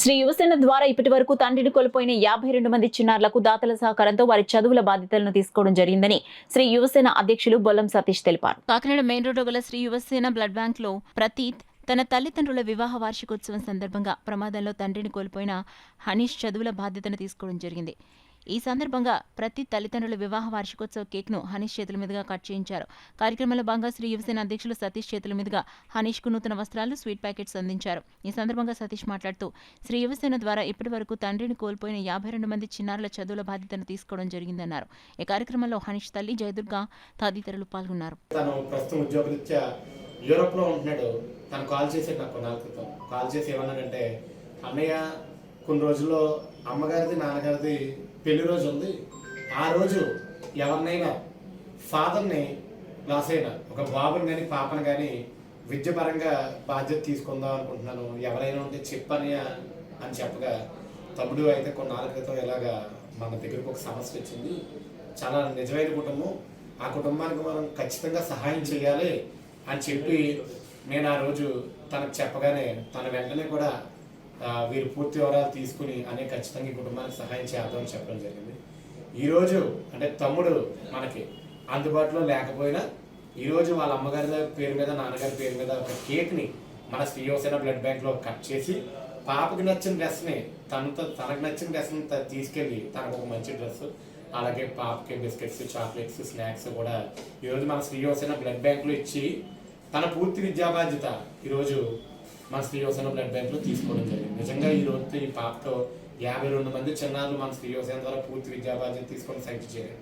శ్రీ యువసేన ద్వారా ఇప్పటి వరకు తండ్రిని కోల్పోయిన 52 మంది చిన్నారులకు దాతల సహకారంతో వారి చదువుల బాధ్యతలను తీసుకోవడం జరిగిందని శ్రీ యువసేన అధ్యక్షులు బొల్లం సతీష్ తెలిపారు. కాకినాడ మెయిన్ రోడ్డు గల శ్రీ యువసేన బ్లడ్ బ్యాంక్ లో ప్రతీత్ తన తల్లిదండ్రుల వివాహ వార్షికోత్సవం సందర్భంగా ప్రమాదంలో తండ్రిని కోల్పోయిన హనీష్ చదువుల బాధ్యతను తీసుకోవడం జరిగింది. ఈ సందర్భంగా ప్రతి తల్లిదండ్రుల వివాహ వార్షికోత్సవ కేక్ ను హనీష్ చేతుల మీదుగా కట్ చేయించారు. కార్యక్రమంలో భాగంగా శ్రీ యువసేన అధ్యక్షులు సతీష్ చేతుల మీదుగా హనీష్ కు నూతన వస్త్రాలు, స్వీట్ ప్యాకెట్స్ అందించారు. ఈ సందర్భంగా సతీష్ మాట్లాడుతూ శ్రీ యువసేన ద్వారా ఇప్పటి వరకు తండ్రిని కోల్పోయిన 52 మంది చిన్నారుల చదువుల బాధ్యతను తీసుకోవడం జరిగిందన్నారు. ఈ కార్యక్రమంలో హనీష్ తల్లి జయదుర్గ తదితరులు పాల్గొన్నారు. యూరోప్ లో ఉంటున్నాడు. తను కాల్ చేసాడు నాకు కొన్నాళ్ళ క్రితం. కాల్ చేసి ఏమన్నాడంటే, అన్నయ్య కొన్ని రోజుల్లో అమ్మగారిది నాన్నగారిది పెళ్లి రోజు ఉంది. ఆ రోజు ఎవరినైనా ఫాదర్ని లాస్ అయినా ఒక బాబుని కానీ పాపను కానీ విద్యపరంగా బాధ్యత తీసుకుందాం అనుకుంటున్నాను, ఎవరైనా ఉంటే చెప్పని అని చెప్పగా, తమ్ముడు అయితే కొన్నాళ్ళ క్రితం ఇలాగా మన దగ్గరకు ఒక సమస్య వచ్చింది, చాలా నిజమైన కుటుంబం, ఆ కుటుంబానికి మనం ఖచ్చితంగా సహాయం చేయాలి అని చెప్పి నేను ఆ రోజు తనకు చెప్పగానే తన వెంటనే కూడా వీరు పూర్తి వివరాలు తీసుకుని అనే ఖచ్చితంగా ఈ కుటుంబానికి సహాయం చేద్దామని చెప్పడం జరిగింది. ఈరోజు అంటే తమ్ముడు మనకి అందుబాటులో లేకపోయినా ఈరోజు వాళ్ళ అమ్మగారి పేరు మీద నాన్నగారి పేరు మీద ఒక కేక్ని మన శ్రీ యువసేన బ్లడ్ బ్యాంక్లో కట్ చేసి పాపకి నచ్చిన డ్రెస్ని తనకు నచ్చిన డ్రెస్ని తీసుకెళ్ళి తనకు ఒక మంచి డ్రెస్, అలాగే పాపకి బిస్కెట్స్, చాక్లెట్స్, స్నాక్స్ కూడా ఈరోజు మన శ్రీ యువసేన బ్లడ్ బ్యాంక్లో ఇచ్చి తన పూర్తి విద్యా బాధ్యత ఈరోజు మన శ్రీ యువసేన బ్లడ్ బ్యాంక్లో తీసుకోవడం జరిగింది. నిజంగా ఈ రోజుతో ఈ పాపతో 52 మంది చిన్నారులు మన శ్రీ యువసేన ద్వారా పూర్తి విద్యా బాధ్యత తీసుకొని సంఖ్య చేరారు.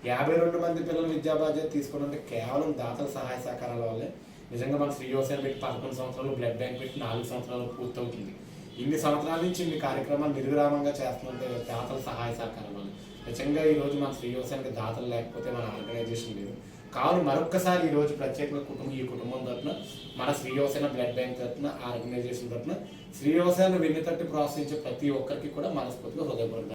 52 మంది పిల్లలు విద్యా బాధ్యత తీసుకోవడం అంటే కేవలం దాతల సహాయ సహకారాల వల్లే. నిజంగా మన శ్రీ యువసేన పెట్టి 11 సంవత్సరాలు, బ్లడ్ బ్యాంక్ పెట్టి 4 సంవత్సరాలు పూర్తవుతుంది. ఇన్ని సంవత్సరాల నుంచి ఇన్ని కార్యక్రమాలు నిర్విరామంగా చేస్తుంటే దాతల సహాయ సహకారం వల్ల. నిజంగా ఈరోజు మన శ్రీ యువసేనకి దాతలు లేకపోతే మన ఆర్గనైజేషన్ లేదు. కావున మరొక్కసారి ఈరోజు ప్రత్యేకంగా ఈ కుటుంబం తరఫున మన శ్రీ యువసేన బ్లడ్ బ్యాంక్ తరఫున ఆర్గనైజేషన్ తరఫున శ్రీ యువసేన వెన్నుతట్టి ప్రోత్సహించే ప్రతి ఒక్కరికి కూడా మనస్ఫూర్తిగా హృదయపూర్వక